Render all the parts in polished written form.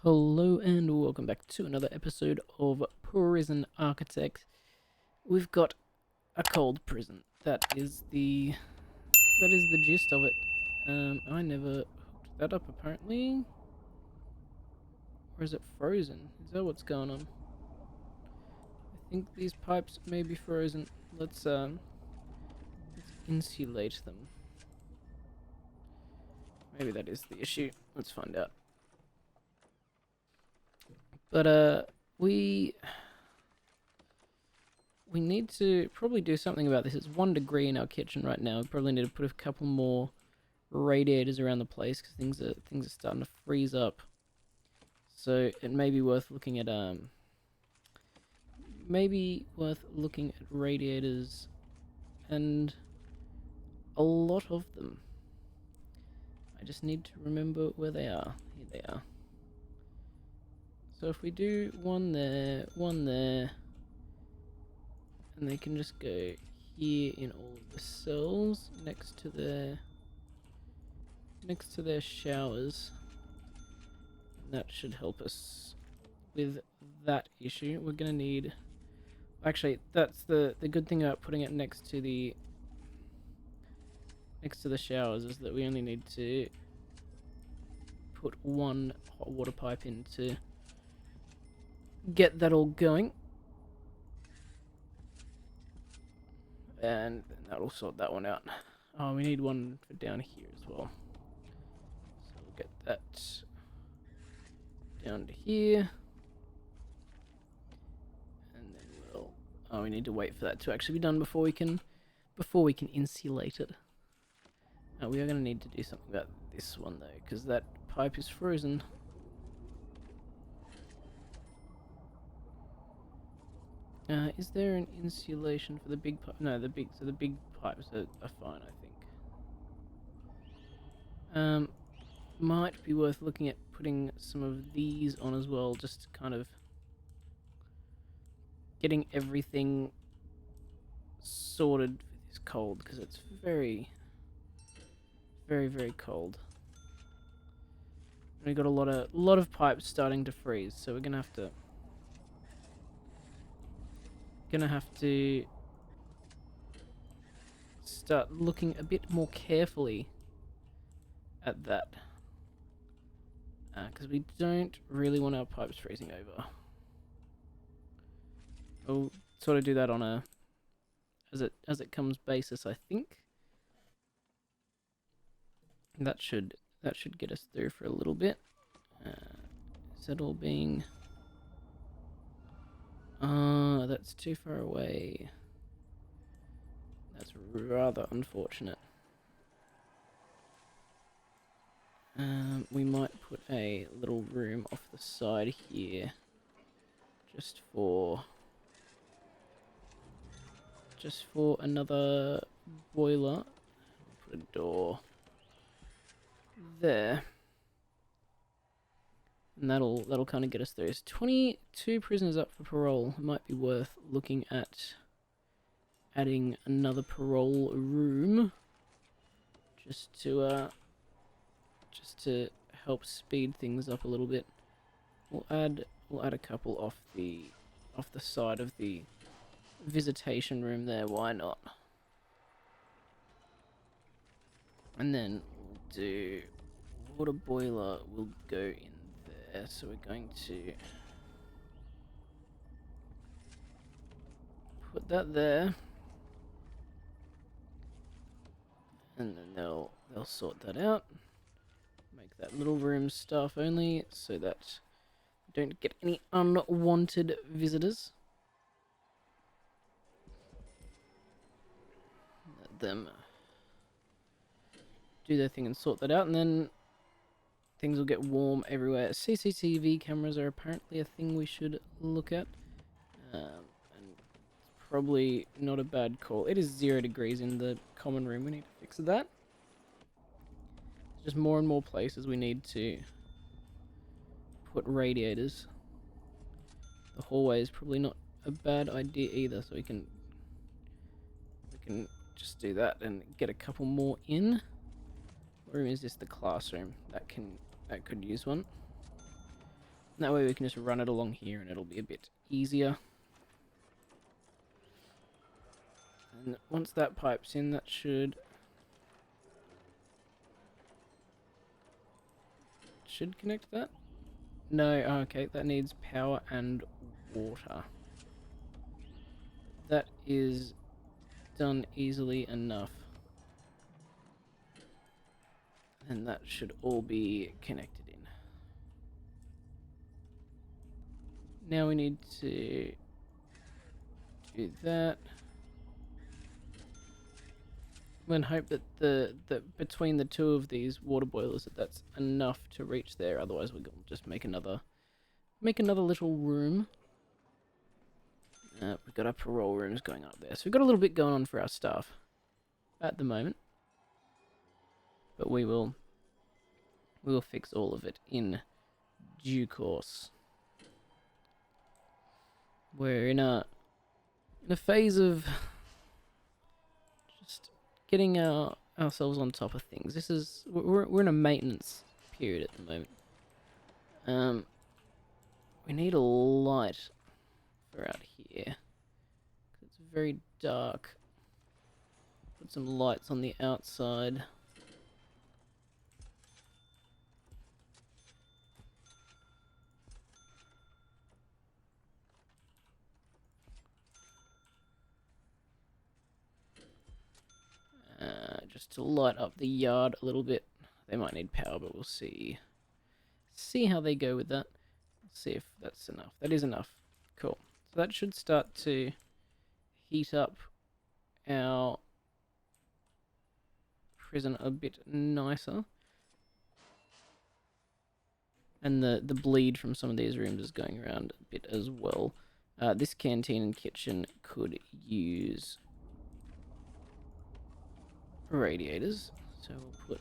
Hello and welcome back to another episode of Prison Architect. We've got a cold prison. That is the gist of it. I never hooked that up apparently. Or is it frozen? Is that what's going on? I think these pipes may be frozen. Let's insulate them. Maybe that is the issue. Let's find out. But we we need to probably do something about this. It's 1 degree in our kitchen right now. We probably need to put a couple more radiators around the place because things are starting to freeze up. So it may be worth looking at radiators and a lot of them. I just need to remember where they are. Here they are. So if we do one there, and they can just go here in all of the cells next to their showers. That should help us with that issue. We're gonna need. Actually, that's the good thing about putting it next to the showers is that we only need to put one hot water pipe in to get that all going, and that'll sort that one out. Oh, we need one for down here as well. So we'll get that down to here. And then we need to wait for that to actually be done before we can insulate it. We are going to need to do something about this one though, because that pipe is frozen. Is there an insulation for the big pipe? No, the big pipes are fine, I think. Might be worth looking at putting some of these on as well, just to kind of getting everything sorted for this cold, because it's very, very, very cold. We've got a lot of pipes starting to freeze, so we're gonna have to start looking a bit more carefully at that, because we don't really want our pipes freezing over. We'll sort of do that on a as it comes basis, I think. That should get us through for a little bit. Is that all being? That's too far away. That's rather unfortunate. We might put a little room off the side here, just for another boiler. Put a door there, and that'll kind of get us through. There's 22 prisoners up for parole. It might be worth looking at adding another parole room, just to help speed things up a little bit. We'll add a couple off the side of the visitation room there. Why not? And then we'll do water boiler will go in there. So we're going to put that there, and then they'll sort that out. Make that little room staff only, so that we don't get any unwanted visitors. Let them do their thing and sort that out, and then things will get warm everywhere. CCTV cameras are apparently a thing we should look at, and it's probably not a bad call. It is 0 degrees in the common room. We need to fix that. Just more and more places we need to put radiators. The hallway is probably not a bad idea either, so we can just do that and get a couple more in. What room is this? The classroom. That could use one. That way we can just run it along here and it'll be a bit easier. And once that pipe's in, that should connect that. No, okay, that needs power and water. That is done easily enough. And that should all be connected in. Now we need to do that. And hope that that between the two of these water boilers that's enough to reach there. Otherwise, we'll just make another little room. We've got our parole rooms going up there, so we've got a little bit going on for our staff at the moment. But we will fix all of it in due course. We're in a phase of just getting ourselves on top of things. We're in a maintenance period at the moment. We need a light for out here. It's very dark. Put some lights on the outside. Just to light up the yard a little bit. They might need power, but we'll see. See how they go with that. See if that's enough. That is enough. Cool. So that should start to heat up our prison a bit nicer. And the bleed from some of these rooms is going around a bit as well. This canteen and kitchen could use radiators, so we'll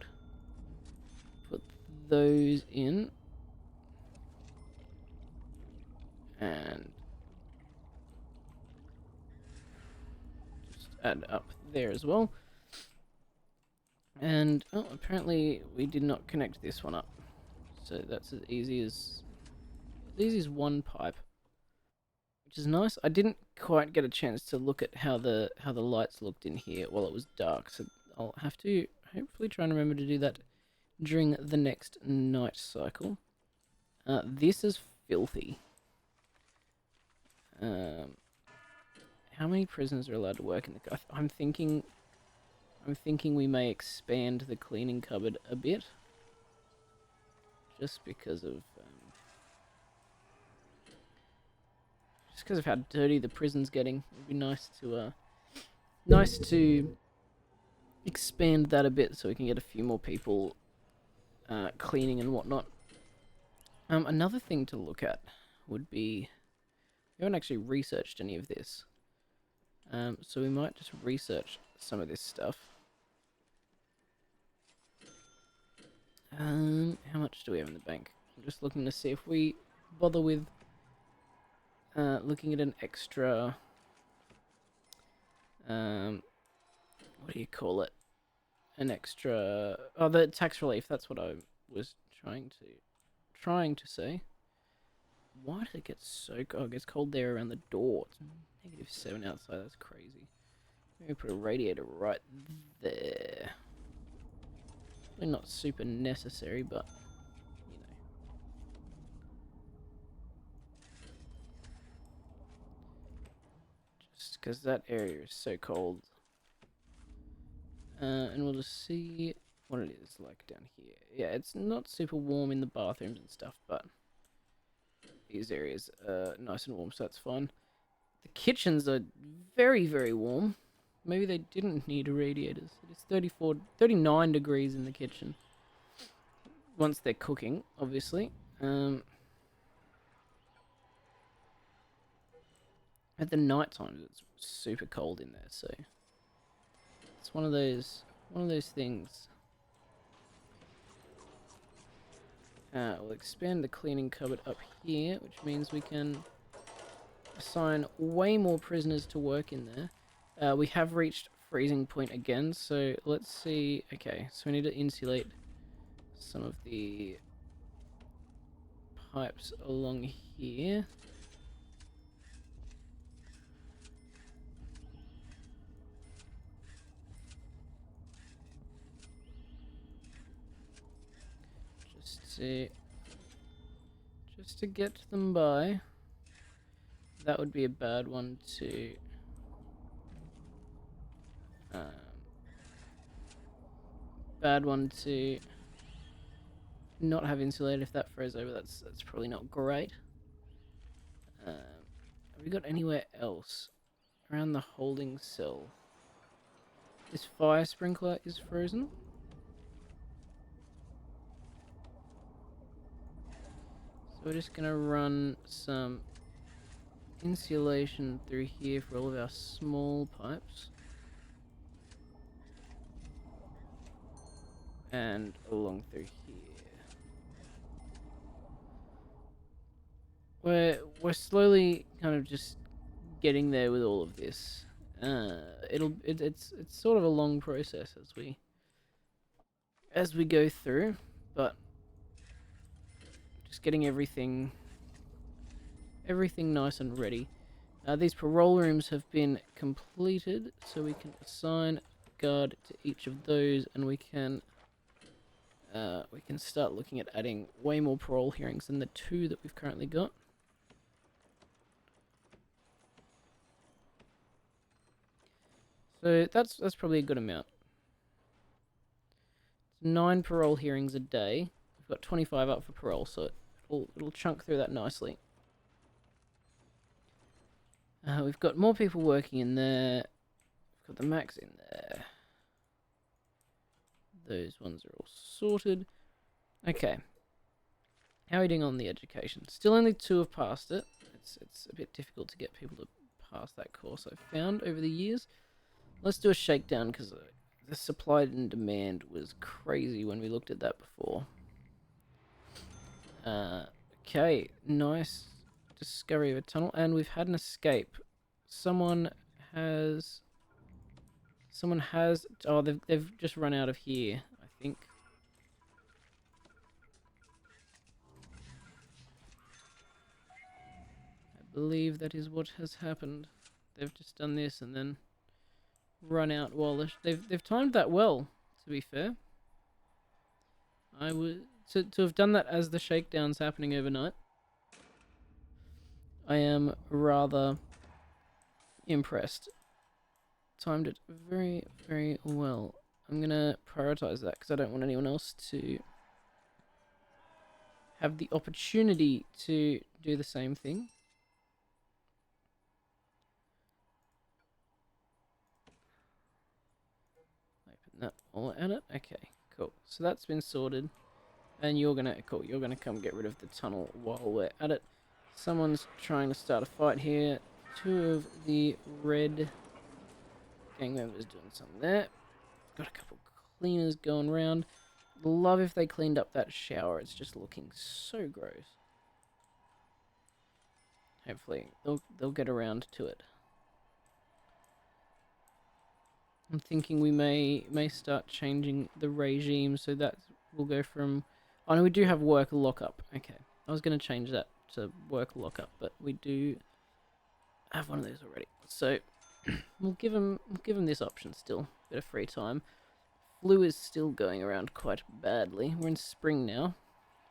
put those in, and just add up there as well. And apparently we did not connect this one up, so that's as easy as one pipe, which is nice. I didn't quite get a chance to look at how the lights looked in here while it was dark, so I'll have to hopefully try and remember to do that during the next night cycle. This is filthy. How many prisoners are allowed to work in the... I'm thinking we may expand the cleaning cupboard a bit, just because of how dirty the prison's getting. It'd be nice to expand that a bit so we can get a few more people cleaning and whatnot. Another thing to look at would be, we haven't actually researched any of this, so we might just research some of this stuff. How much do we have in the bank? I'm just looking to see if we bother with looking at an extra, what do you call it? An extra, the tax relief. That's what I was trying to say. Why did it get so cold? It gets cold there around the door. It's -7 outside. That's crazy. Maybe put a radiator right there. Probably not super necessary, but you know. Just because that area is so cold. And we'll just see what it is like down here. Yeah, it's not super warm in the bathrooms and stuff, but these areas are nice and warm, so that's fine. The kitchens are very, very warm. Maybe they didn't need radiators. It's 39 degrees in the kitchen. Once they're cooking, obviously. At the night times, it's super cold in there, so it's one of those things. We'll expand the cleaning cupboard up here, which means we can assign way more prisoners to work in there. We have reached freezing point again, so let's see. Okay, so we need to insulate some of the pipes along here. Just to get them by. That would be a bad one to not have insulated. If that froze over, that's probably not great. Have we got anywhere else around the holding cell? This fire sprinkler is frozen. So we're just gonna run some insulation through here for all of our small pipes. And along through here. We're slowly kind of just getting there with all of this. It's sort of a long process as we go through, but just getting everything nice and ready. These parole rooms have been completed, so we can assign guard to each of those, and we can start looking at adding way more parole hearings than the 2 that we've currently got. So that's probably a good amount. It's 9 parole hearings a day. We've got 25 up for parole, so it'll chunk through that nicely. We've got more people working in there. We've got the max in there. Those ones are all sorted. Okay. How are we doing on the education? Still only 2 have passed it. It's a bit difficult to get people to pass that course, I've found over the years. Let's do a shakedown, because the supply and demand was crazy when we looked at that before. Okay, nice discovery of a tunnel, and we've had an escape. Someone has... Oh, they've just run out of here, I think. I believe that is what has happened. They've just done this and then run out while they've timed that well, to be fair. I would to have done that as the shakedown's happening overnight. I am rather impressed. Timed it very, very well. I'm gonna prioritize that because I don't want anyone else to have the opportunity to do the same thing. Open that all at it. Okay, cool. So that's been sorted. And you're gonna come get rid of the tunnel while we're at it. Someone's trying to start a fight here. 2 of the red gang members doing something there. Got a couple cleaners going around. Love if they cleaned up that shower. It's just looking so gross. Hopefully they'll get around to it. I'm thinking we may start changing the regime so that we'll go from... Oh no, we do have work lockup. Okay, I was going to change that to work lockup, but we do have one of those already. So we'll give them this option still. Bit of free time. Flu is still going around quite badly. We're in spring now,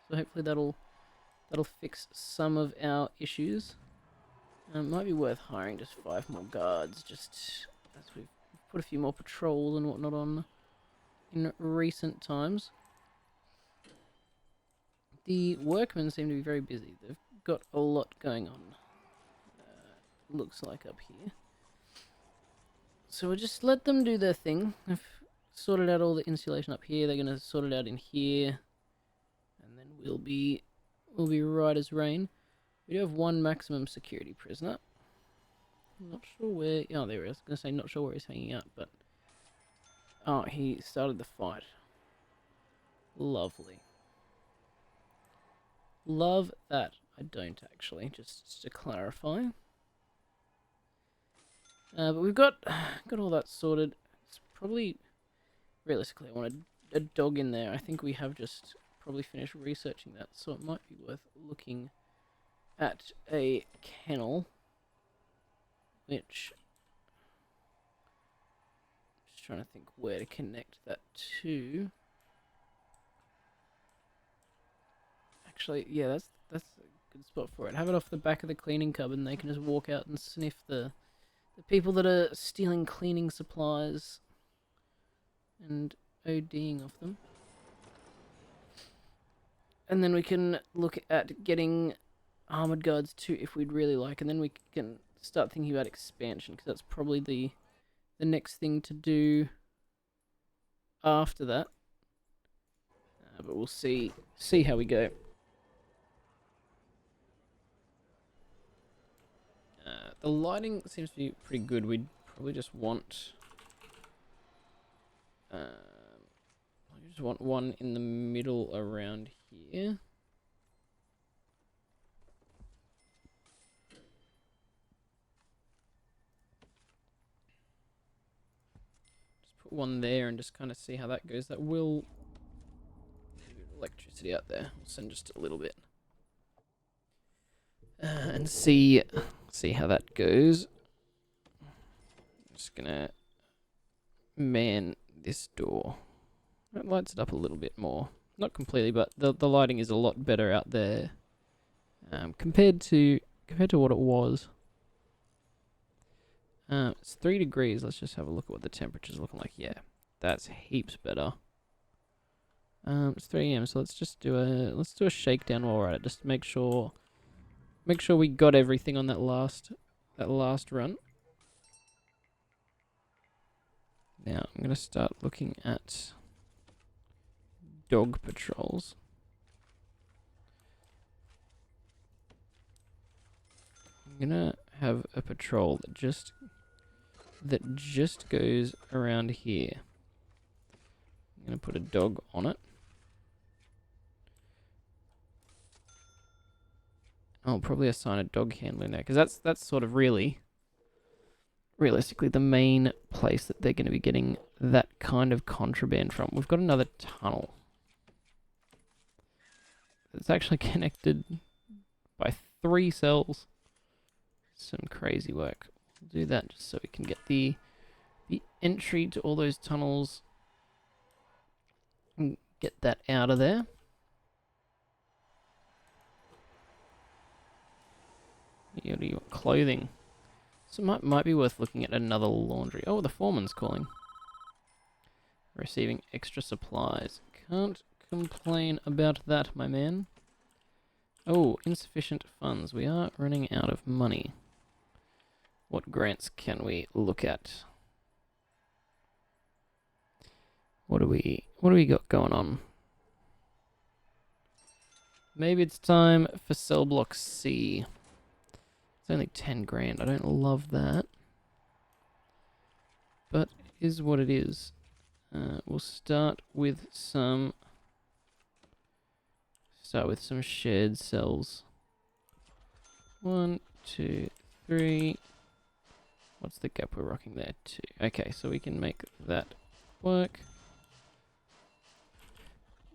so hopefully that'll fix some of our issues. Might be worth hiring just 5 more guards, just as we've put a few more patrols and whatnot on in recent times. The workmen seem to be very busy. They've got a lot going on. Looks like up here. So we'll just let them do their thing. They've sorted out all the insulation up here. They're gonna sort it out in here, and then we'll be right as rain. We do have 1 maximum security prisoner. I'm not sure where... Oh, there he is. I was gonna say not sure where he's hanging out, but... Oh, he started the fight. Lovely. Love that. I don't actually, just to clarify. But we've got all that sorted. It's probably, realistically, I want a dog in there. I think we have just probably finish researching that, so it might be worth looking at a kennel, which I'm just trying to think where to connect that to. Actually, yeah, that's a good spot for it. Have it off the back of the cleaning cupboard, and they can just walk out and sniff the people that are stealing cleaning supplies and ODing off them. And then we can look at getting armored guards too, if we'd really like, and then we can start thinking about expansion, because that's probably the next thing to do after that. But we'll see how we go. The lighting seems to be pretty good. We'd probably just want one in the middle around here. Just put one there and just kind of see how that goes. That will electricity out there. We'll send just a little bit. And see how that goes. I'm just gonna man this door. It lights it up a little bit more. Not completely, but the lighting is a lot better out there compared to what it was. It's 3 degrees. Let's just have a look at what the temperature's looking like. Yeah, that's heaps better. It's 3 AM, so let's do a shakedown while we're at it, just to make sure we got everything on that last run. Now I'm gonna start looking at dog patrols. I'm gonna have a patrol that just goes around here. I'm gonna put a dog on it. I'll probably assign a dog handler there, because that's sort of realistically the main place that they're going to be getting that kind of contraband from. We've got another tunnel. It's actually connected by 3 cells. Some crazy work. We'll do that just so we can get the entry to all those tunnels and get that out of there. What do you want? Clothing. So it might be worth looking at another laundry. Oh, the foreman's calling. Receiving extra supplies. Can't complain about that, my man. Oh, insufficient funds. We are running out of money. What grants can we look at? What do we got going on? Maybe it's time for cell block C. It's only 10 grand. I don't love that. But it is what it is. We'll start with some shared cells. 1, 2, 3. What's the gap we're rocking there? 2. Okay, so we can make that work.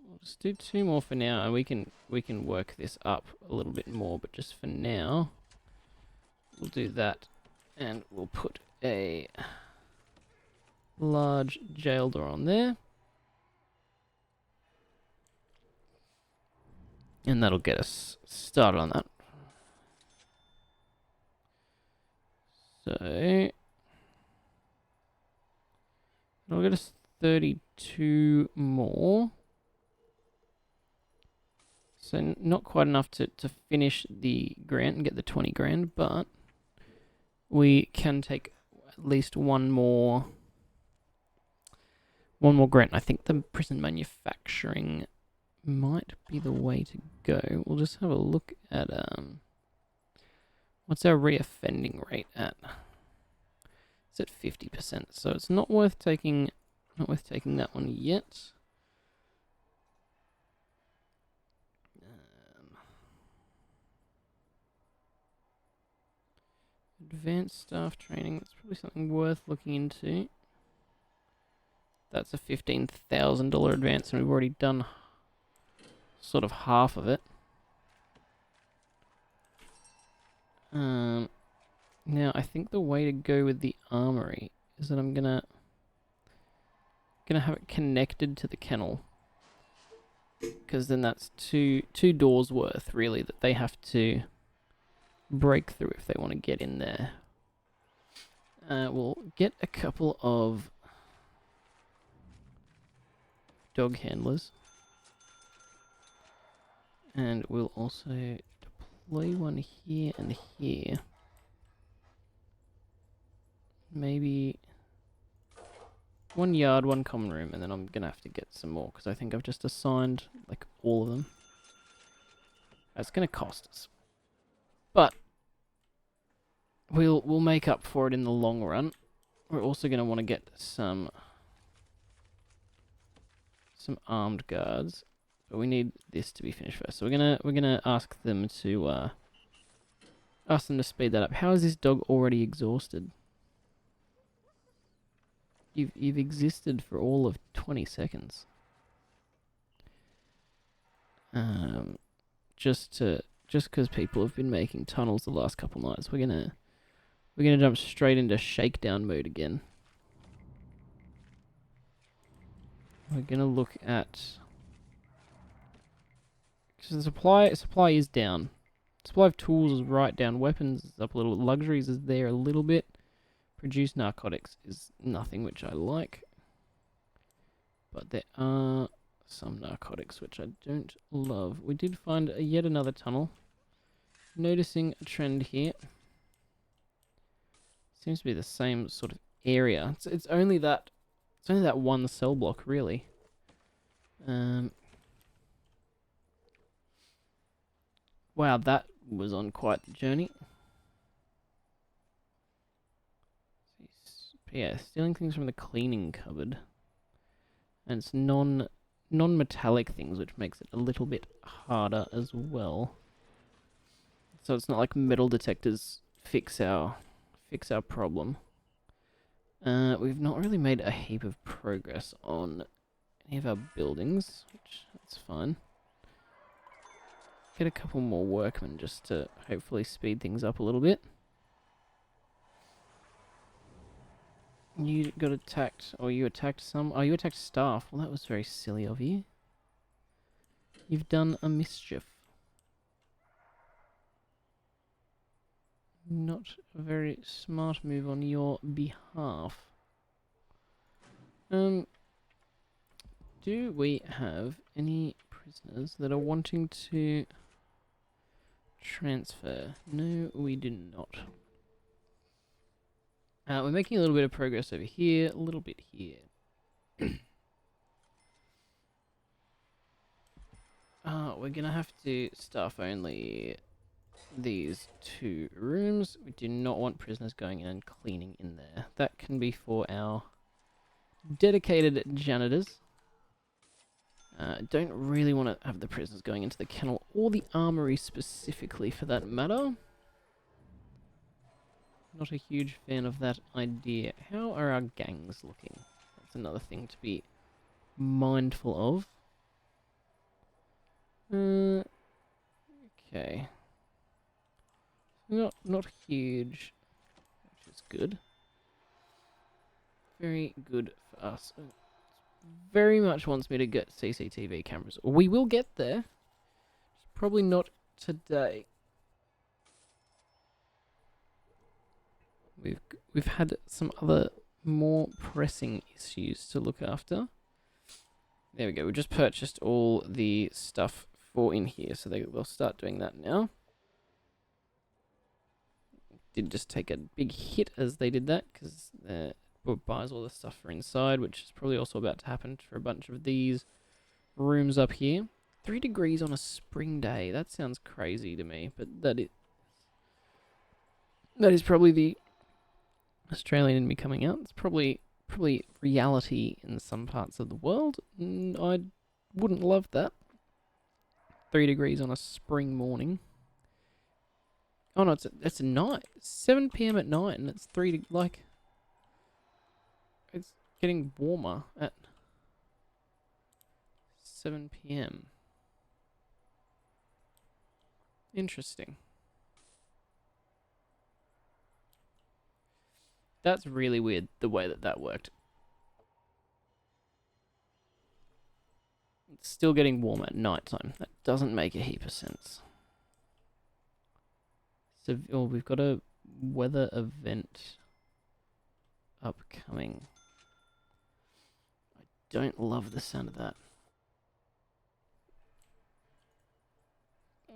We'll just do 2 more for now, and we can work this up a little bit more, but just for now we'll do that, and we'll put a large jail door on there. And that'll get us started on that. So it'll get us 32 more. So not quite enough to finish the grant and get the 20 grand, but we can take at least one more grant. I think the prison manufacturing might be the way to go. We'll just have a look at what's our reoffending rate at? It's at 50%, so it's not worth taking that one yet. Advanced staff training, that's probably something worth looking into. That's a $15,000 advance, and we've already done sort of half of it. Now I think the way to go with the armory is that I'm gonna have it connected to the kennel, because then that's two doors worth really that they have to break through if they want to get in there. We'll get a couple of dog handlers, and we'll also deploy one here and here. Maybe 1 yard, 1 common room, and then I'm gonna have to get some more because I think I've just assigned like all of them. That's gonna cost us, but we'll make up for it in the long run. We're also gonna want to get some armed guards, but we need this to be finished first. So we're gonna ask them to speed that up. How is this dog already exhausted? You've existed for all of 20 seconds. Just because people have been making tunnels the last couple nights, we're gonna jump straight into shakedown mode again. We're gonna look at, because the supply is down. Supply of tools is right down. Weapons is up a little. Luxuries is there a little bit. Produce narcotics is nothing, which I like. But there are some narcotics which I don't love. We did find yet another tunnel. Noticing a trend here. Seems to be the same sort of area. It's only that one cell block really. Wow, that was on quite the journey. Yeah, stealing things from the cleaning cupboard. And it's non-metallic things, which makes it a little bit harder as well. So it's not like metal detectors fix our problem. We've not really made a heap of progress on any of our buildings, which that's fine. Get a couple more workmen just to hopefully speed things up a little bit. You got attacked, or you attacked some. Oh, you attacked staff. Well, that was very silly of you. You've done a mischief. Not a very smart move on your behalf. Do we have any prisoners that are wanting to transfer? No, we do not. We're making a little bit of progress over here, a little bit here. We're gonna have to staff only these 2 rooms. We do not want prisoners going in and cleaning in there. That can be for our dedicated janitors. Don't really want to have the prisoners going into the kennel or the armory specifically for that matter. Not a huge fan of that idea. How are our gangs looking? That's another thing to be mindful of. Okay. Not huge, which is good. Very good for us. Very much wants me to get CCTV cameras. We will get there. Probably not today. We've had some other more pressing issues to look after. There we go. We just purchased all the stuff for in here, so they'll start doing that now. Did just take a big hit as they did that, because it buys all the stuff for inside, which is probably also about to happen for a bunch of these rooms up here. 3 degrees on a spring day. That sounds crazy to me, but that is probably the Australian in me coming out. It's probably reality in some parts of the world. I wouldn't love that. 3 degrees on a spring morning. Oh no, it's a night. 7 PM at night, and it's it's getting warmer at 7 PM. Interesting. That's really weird, the way that that worked. It's still getting warm at night time. That doesn't make a heap of sense. So, oh, we've got a weather event upcoming. I don't love the sound of that.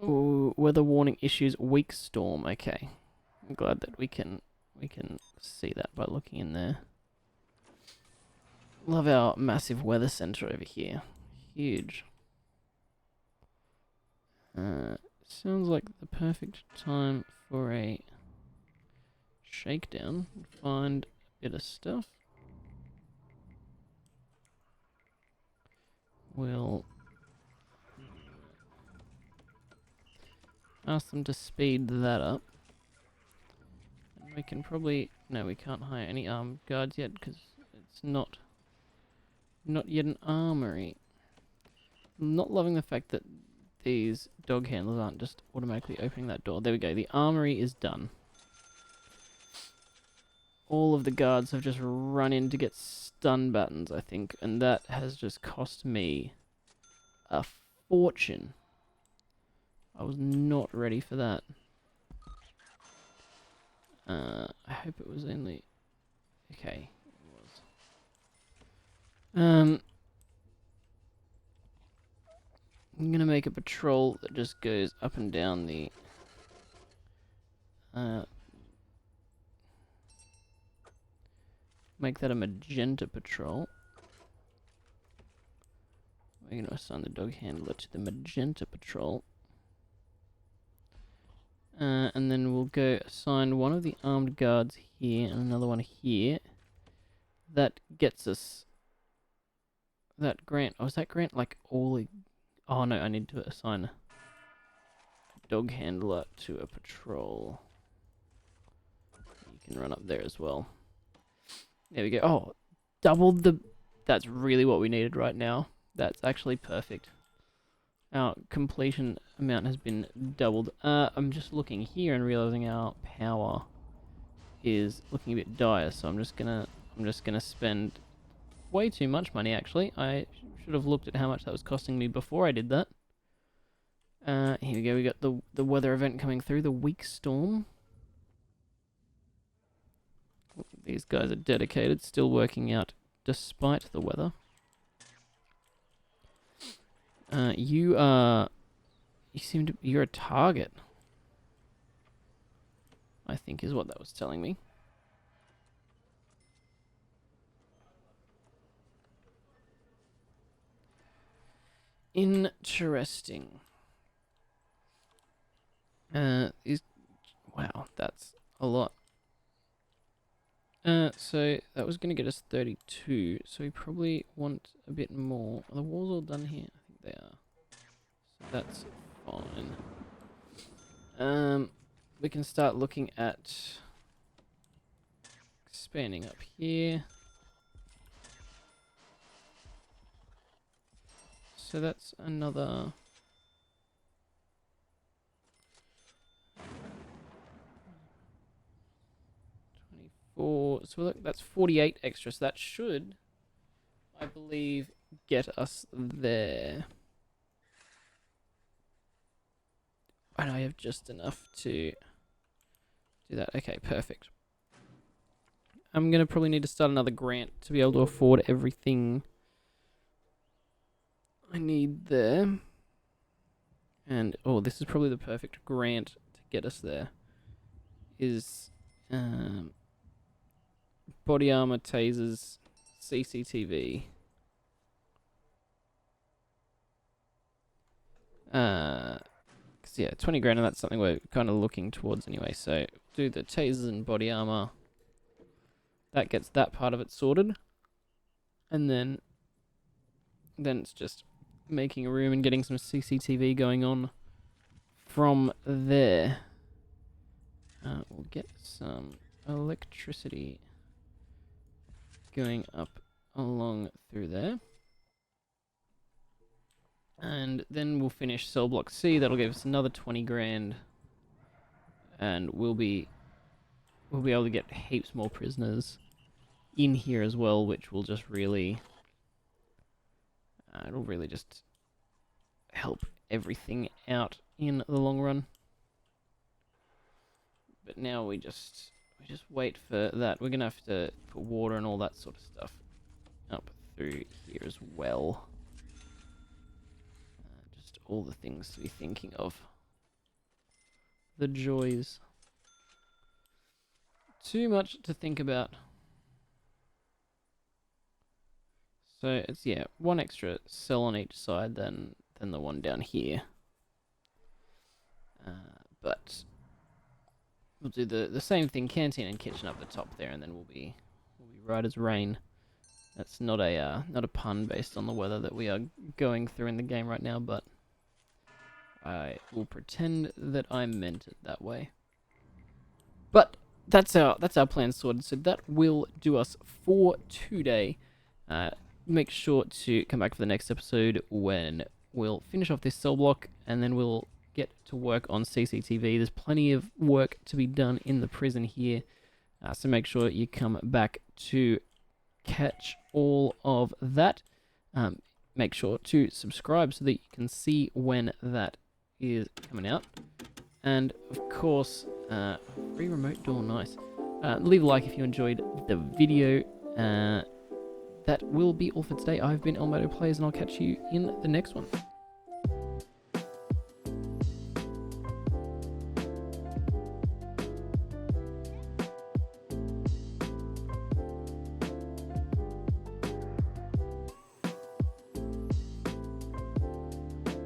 Ooh, weather warning issues, weak storm. Okay, I'm glad that we can see that by looking in there. Love our massive weather center over here. Huge. Sounds like the perfect time for a shakedown. Find a bit of stuff. We'll ask them to speed that up. And we can probably... No, we can't hire any armed guards yet because it's not yet an armory. I'm not loving the fact that these dog handlers aren't just automatically opening that door. There we go. The armory is done. All of the guards have just run in to get stun buttons, I think, and that has just cost me a fortune. I was not ready for that. I hope it was only... Okay, it was. I'm gonna make a patrol that just goes up and down the... make that a magenta patrol. We're gonna assign the dog handler to the magenta patrol. And then we'll go assign one of the armed guards here and another one here. That gets us that grant. Oh, is that grant like all... Oh no, I need to assign a dog handler to a patrol. You can run up there as well. There we go. Oh, doubled the... That's really what we needed right now. That's actually perfect. Our completion amount has been doubled. I'm just looking here and realizing our power is looking a bit dire, so I'm just gonna spend way too much money actually. I should have looked at how much that was costing me before I did that. Here we go, we got the weather event coming through, the weak storm. These guys are dedicated, still working out despite the weather. You're a target, I think is what that was telling me. Interesting. Wow, that's a lot. So that was going to get us 32, so we probably want a bit more. Are the walls all done here? I think they are. So that's fine. We can start looking at expanding up here. So that's another... So look, that's 48 extra, so that should, I believe, get us there. And I have just enough to do that. Okay, perfect. I'm going to probably need to start another grant to be able to afford everything I need there. And, oh, this is probably the perfect grant to get us there. Is... body armor, tasers, CCTV. Cause yeah, 20 grand, and that's something we're kind of looking towards anyway. So do the tasers and body armor. That gets that part of it sorted, and then it's just making a room and getting some CCTV going on from there. We'll get some electricity going up along through there. And then we'll finish cell block C. That'll give us another 20 grand. And we'll be able to get heaps more prisoners in here as well, which will just really... it'll really just help everything out in the long run. But now we just wait for that. We're gonna have to put water and all that sort of stuff up through here as well. Just all the things to be thinking of. The joys. Too much to think about. So it's, yeah, one extra cell on each side than the one down here. But we'll do the same thing, canteen and kitchen up the top there, and then we'll be right as rain. That's not a pun based on the weather that we are going through in the game right now, but I will pretend that I meant it that way. But that's our plan sorted. So that will do us for today. Make sure to come back for the next episode when we'll finish off this cell block, and then we'll get to work on CCTV. There's plenty of work to be done in the prison here, so make sure you come back to catch all of that. Make sure to subscribe so that you can see when that is coming out. And of course, free remote door, nice. Leave a like if you enjoyed the video. That will be all for today. I've been Elmodo Plays, and I'll catch you in the next one.